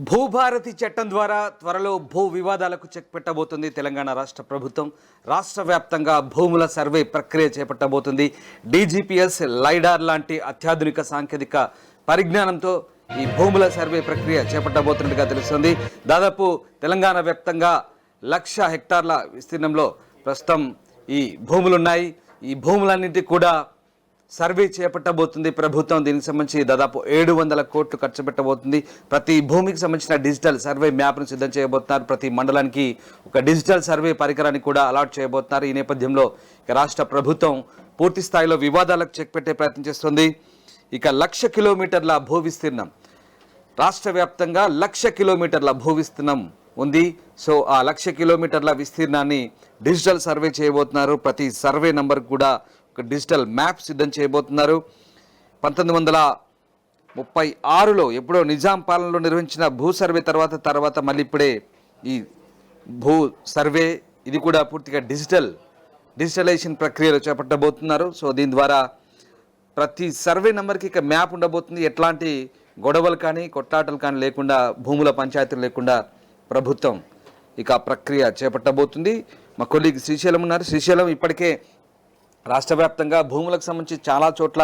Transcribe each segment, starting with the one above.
భూభారతి చట్టం ద్వారా త్వరలో భూ వివాదాలకు చెక్ పెట్టబోతుంది తెలంగాణ రాష్ట్ర ప్రభుత్వం. రాష్ట్ర వ్యాప్తంగా భూముల సర్వే ప్రక్రియ చేపట్టబోతుంది. డీజీపీఎస్, లైడార్ లాంటి అత్యాధునిక సాంకేతిక పరిజ్ఞానంతో ఈ భూముల సర్వే ప్రక్రియ చేపట్టబోతున్నట్టుగా తెలుస్తుంది. దాదాపు తెలంగాణ వ్యాప్తంగా 1,00,000 హెక్టార్ల విస్తీర్ణంలో ప్రస్తుతం ఈ భూములున్నాయి. ఈ భూములన్నింటినీ కూడా సర్వే చేపట్టబోతుంది ప్రభుత్వం. దీనికి సంబంధించి దాదాపు 700 కోట్లు ఖర్చు పెట్టబోతుంది. ప్రతి భూమికి సంబంధించిన డిజిటల్ సర్వే మ్యాప్ను సిద్ధం చేయబోతున్నారు. ప్రతి మండలానికి ఒక డిజిటల్ సర్వే పరికరాన్ని కూడా అలాట్ చేయబోతున్నారు. ఈ నేపథ్యంలో రాష్ట్ర ప్రభుత్వం పూర్తి స్థాయిలో వివాదాలకు చెక్ పెట్టే ప్రయత్నం చేస్తుంది. ఇక 1,00,000 కిలోమీటర్ల భూ విస్తీర్ణం, రాష్ట్ర వ్యాప్తంగా 1,00,000 కిలోమీటర్ల భూ విస్తీర్ణం ఉంది. సో ఆ 1,00,000 కిలోమీటర్ల విస్తీర్ణాన్ని డిజిటల్ సర్వే చేయబోతున్నారు. ప్రతి సర్వే నంబర్ కూడా ఒక డిజిటల్ మ్యాప్ సిద్ధం చేయబోతున్నారు. 1936లో ఎప్పుడో నిజాం పాలనలో నిర్వహించిన భూ సర్వే తర్వాత మళ్ళీ ఇప్పుడే ఈ భూ సర్వే ఇది కూడా పూర్తిగా డిజిటలైజేషన్ ప్రక్రియలో చేపట్టబోతున్నారు. సో దీని ద్వారా ప్రతి సర్వే నెంబర్కి ఇక మ్యాప్ ఉండబోతుంది. ఎట్లాంటి గొడవలు కానీ కొట్లాటలు కానీ లేకుండా, భూముల పంచాయతీలు లేకుండా ప్రభుత్వం ఇక ప్రక్రియ చేపట్టబోతుంది. మా కొలీగ్ శ్రీశైలం ఉన్నారు. శ్రీశైలం, ఇప్పటికే రాష్ట్ర వ్యాప్తంగా భూములకు సంబంధించి చాలా చోట్ల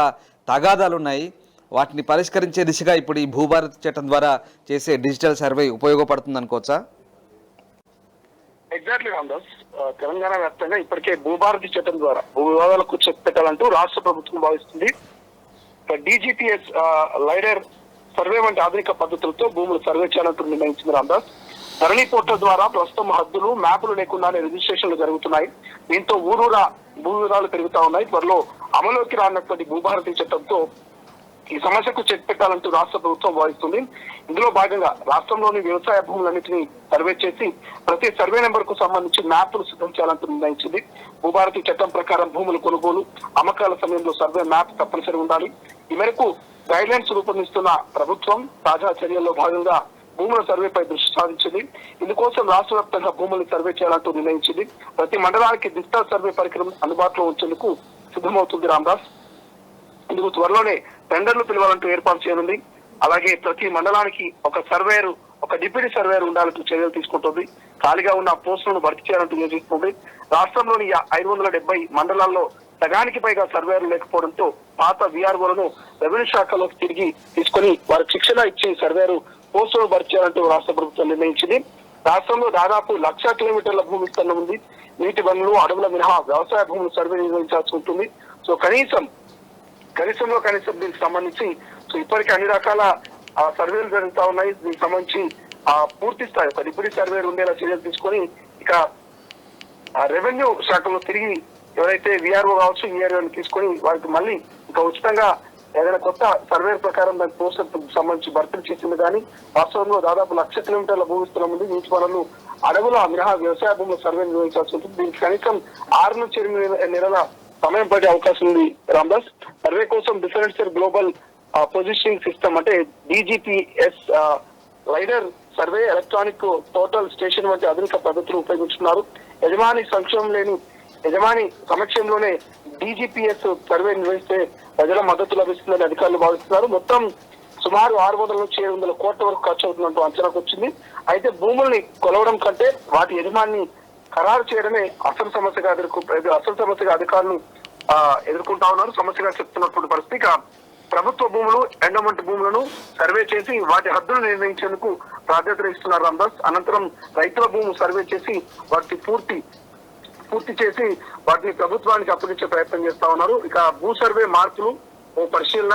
తగాదాలు ఉన్నాయి. వాటిని పరిష్కరించే దిశగా ఇప్పుడు ఈ భూభారతి చట్టం ద్వారా చేసే డిజిటల్ సర్వే ఉపయోగపడుతుంది అనుకోవచ్చా? ఎగ్జాక్ట్లీ రామ్దాస్, తెలంగాణ వ్యాప్తంగా ఇప్పటికే భూభారతి చట్టం ద్వారా భూ వివాదాలకు చెక్ పెట్టాలంటూ రాష్ట్ర ప్రభుత్వం భావిస్తుంది. డీజీపీఎస్, లైడర్ సర్వే వంటి ఆధునిక పద్ధతులతో భూములు సర్వే చేయాలంటూ నిర్ణయించింది రామ్దాస్. ధరణి పోర్టల్ ద్వారా ప్రస్తుతం హద్దులు, మ్యాపులు లేకుండానే రిజిస్ట్రేషన్లు జరుగుతున్నాయి. దీంతో ఊరూరా భూ వివాదాలు పెరుగుతా ఉన్నాయి. త్వరలో అమలులోకి రానున్నటువంటి భూభారతి చట్టంతో ఈ సమస్యకు చెక్ పెట్టాలంటూ రాష్ట్ర ప్రభుత్వం భావిస్తుంది. ఇందులో భాగంగా రాష్ట్రంలోని వ్యవసాయ భూములన్నింటినీ సర్వే చేసి ప్రతి సర్వే నెంబర్ కు సంబంధించి మ్యాప్లు సిద్ధం చేయాలంటూ నిర్ణయించింది. భూభారతి చట్టం ప్రకారం భూముల కొనుగోలు, అమ్మకాల సమయంలో సర్వే మ్యాప్ తప్పనిసరి ఉండాలి. ఈ మేరకు గైడ్ లైన్స్ రూపొందిస్తున్న ప్రభుత్వం తాజా చర్యల్లో భాగంగా భూముల సర్వేపై దృష్టి సాధించింది. ఇందుకోసం రాష్ట్ర వ్యాప్తంగా భూముల్ని సర్వే చేయాలంటూ నిర్ణయించింది. ప్రతి మండలానికి డిజిటల్ సర్వే పరికరం అందుబాటులో ఉంచేందుకు సిద్ధమవుతుంది రామ్దాస్. ఇందుకు త్వరలోనే టెండర్లు పిలవాలంటూ ఏర్పాటు చేయనుంది. అలాగే ప్రతి మండలానికి ఒక సర్వేయర్, ఒక డిప్యూటీ సర్వేయర్ ఉండాలంటూ చర్యలు తీసుకుంటుంది. ఖాళీగా ఉన్న పోస్టులను భర్తీ చేయాలంటూ యోచిస్తుంది. రాష్ట్రంలోని 570 మండలాల్లో సగానికి పైగా సర్వేయర్లు లేకపోవడంతో పాత విఆర్ఓలను రెవెన్యూ శాఖలోకి తిరిగి తీసుకుని వారికి శిక్షణ ఇచ్చి సర్వేయర్ పోస్టులను భర్తీ చేయాలంటూ రాష్ట్ర ప్రభుత్వం నిర్ణయించింది. రాష్ట్రంలో దాదాపు 1,00,000 కిలోమీటర్ల భూ విస్తీర్ణం ఉంది. నీటి వనరులు, అడవుల మినహా వ్యవసాయ భూములు సర్వే నిర్వహించాల్సి ఉంటుంది. సో కనీసం దీనికి సంబంధించి ఇప్పటికే అన్ని రకాల సర్వేలు జరుగుతా ఉన్నాయి. దీనికి సంబంధించి పూర్తి స్థాయి ఒక డిప్యూటీ సర్వేలు ఉండేలా చర్యలు తీసుకొని ఇక రెవెన్యూ శాఖలో తిరిగి ఎవరైతే విఆర్ఓ కావచ్చు, విఆర్ఓని తీసుకొని వారికి మళ్ళీ ఇంకా ఉచితంగా ఏదైనా కొత్త సర్వే ప్రకారం దాని పోస్టులకు సంబంధించి భర్తీ చేసింది. కానీ వాస్తవంలో దాదాపు 1,00,000 కిలోమీటర్ల భూ విస్తీర్ణం ఉంది. నీటి వనరులు, అడవుల మినహా వ్యవసాయ భూముల సర్వే నిర్వహించాల్సి ఉంటుంది. దీనికి కనీసం 6 నుంచి 8 నెలల సమయం పడే అవకాశం ఉంది రామ్దాస్. సర్వే కోసం డిఫరెన్షియల్ గ్లోబల్ పొజిషనింగ్ సిస్టమ్ అంటే DGPS, lidar survey, electronic portal station వంటి ఆధునిక పద్ధతులు ఉపయోగిస్తున్నారు. యజమాని సమక్షంలోనే డీజీపీఎస్ సర్వే నిర్వహిస్తే ప్రజల మద్దతు లభిస్తుందని అధికారులు భావిస్తున్నారు. మొత్తం సుమారు 600 నుంచి 700 కోట్ల వరకు ఖర్చు అవుతున్నట్టు అంచనాకు వచ్చింది. అయితే భూముల్ని కొలవడం కంటే వాటి యజమాని ఖరారు చేయడమే అసలు సమస్యగా అధికారులు ఎదుర్కొంటా ఉన్నారు. సమస్యగా చెప్తున్నటువంటి పరిస్థితి. ప్రభుత్వ భూములు, ఎండోమెంట్ భూములను సర్వే చేసి వాటి హద్దులు నిర్ణయించేందుకు ప్రాధాన్యత ఇస్తున్నారు రామ్దాస్. అనంతరం రైతుల భూములు సర్వే చేసి వాటిని పూర్తి చేసి వాటిని ప్రభుత్వానికి అప్పగించే ప్రయత్నం చేస్తా ఉన్నారు. ఇక భూ సర్వే మార్పులు, పరిశీలన,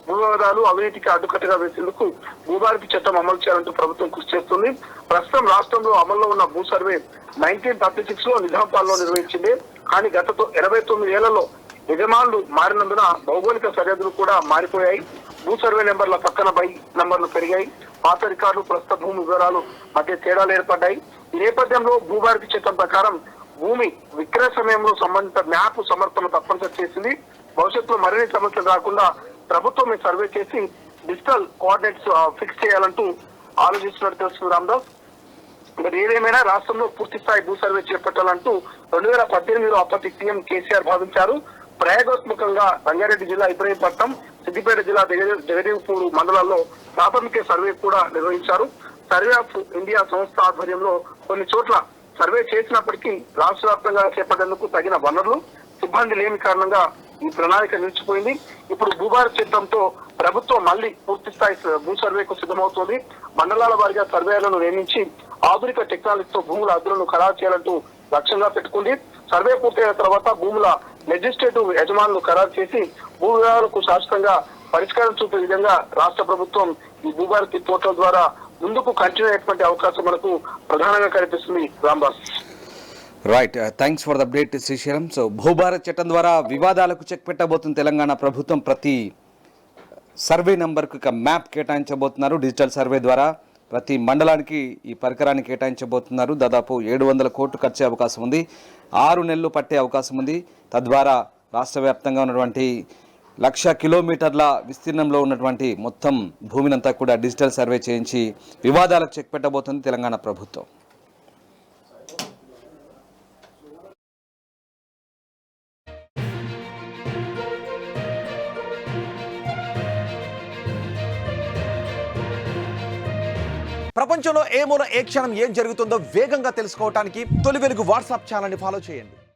భూ వివాదాలు, అవినీతికి అడ్డుకట్టగా వేసేందుకు భూభారతి చట్టం అమలు చేయాలంటూ ప్రభుత్వం కృషి చేస్తుంది. ప్రస్తుతం రాష్ట్రంలో అమల్లో ఉన్న భూ సర్వే 1936లో నిజాం పాలనలో నిర్వహించింది. కానీ గత 89 ఏళ్లలో యజమానులు మారినందున భౌగోళిక సరిహద్దులు కూడా మారిపోయాయి. భూ సర్వే నెంబర్ల పక్కన బై నంబర్లు పెరిగాయి. పాత రికార్డులు, ప్రస్తుత భూమి వివరాలు మధ్య తేడాలు ఏర్పడ్డాయి. ఈ నేపథ్యంలో భూభారతి చట్టం ప్రకారం భూమి విక్రయ సమయంలో సంబంధిత మ్యాప్ సమర్పణ తప్పనిసరి చేసింది. భవిష్యత్తులో మరిన్ని సమస్యలు రాకుండా ప్రభుత్వం సర్వే చేసి డిజిటల్ కోఆర్డినేట్స్ ఫిక్స్ చేయాలంటూ ఆలోచిస్తున్నట్టు తెలుస్తుంది రామ్దాస్. మరి ఏదేమైనా రాష్ట్రంలో పూర్తి స్థాయి భూ సర్వే చేపట్టాలంటూ 2018లో అప్పటి సీఎం కేసీఆర్ భావించారు. ప్రయోగాత్మకంగా రంగారెడ్డి జిల్లా ఇబ్రహీంపట్నం, సిద్దిపేట జిల్లా జగదేవ్పూర్ మండలాల్లో ప్రాథమిక సర్వే కూడా నిర్వహించారు. సర్వే ఆఫ్ ఇండియా సంస్థ ఆధ్వర్యంలో కొన్ని చోట్ల సర్వే చేసినప్పటికీ రాష్ట్ర వ్యాప్తంగా చేపట్టేందుకు తగిన వనరులు సిబ్బంది లేని కారణంగా ఈ ప్రణాళిక నిలిచిపోయింది. ఇప్పుడు భూభారతి చట్టంతో ప్రభుత్వం మళ్ళీ పూర్తి స్థాయి భూ సర్వేకు సిద్ధమవుతోంది. మండలాల వారీగా సర్వేలను నియమించి ఆధునిక టెక్నాలజీతో భూముల అదులను ఖరారు చేయాలంటూ లక్ష్యంగా పెట్టుకుంది. సర్వే పూర్తయిన తర్వాత భూముల లెజిస్లేటివ్ యజమానులు ఖరారు చేసి భూ వివాదాలకు శాశ్వతంగా పరిష్కారం చూపే విధంగా రాష్ట్ర ప్రభుత్వం ఈ భూభారతి పోర్టల్ ద్వారా ముందుకు కంటిన్యూ అయ్యేటువంటి అవకాశం మనకు ప్రధానంగా కనిపిస్తుంది. రాంబాస్. Right, thanks for the update Srisailam. So Bhubharat చట్టం ద్వారా వివాదాలకు చెక్ పెట్టబోతున్న తెలంగాణ ప్రభుత్వం ప్రతి సర్వే నెంబర్కు ఒక మ్యాప్ కేటాయించబోతున్నారు. డిజిటల్ సర్వే ద్వారా ప్రతి మండలానికి ఈ పరికరాన్ని కేటాయించబోతున్నారు. దాదాపు 700 కోట్లు ఖర్చే అవకాశం ఉంది. 6 నెలలు పట్టే అవకాశం ఉంది. తద్వారా రాష్ట్ర వ్యాప్తంగా ఉన్నటువంటి 1,00,000 కిలోమీటర్ల విస్తీర్ణంలో ఉన్నటువంటి మొత్తం భూమినంతా కూడా డిజిటల్ సర్వే చేయించి వివాదాలకు చెక్ పెట్టబోతుంది తెలంగాణ ప్రభుత్వం. ప్రపంచంలో ఏ మూల ఏ క్షణం ఏం జరుగుతుందో వేగంగా తెలుసుకోవడానికి తొలి వెలుగు వాట్సాప్ ఛానల్ని ఫాలో చేయండి.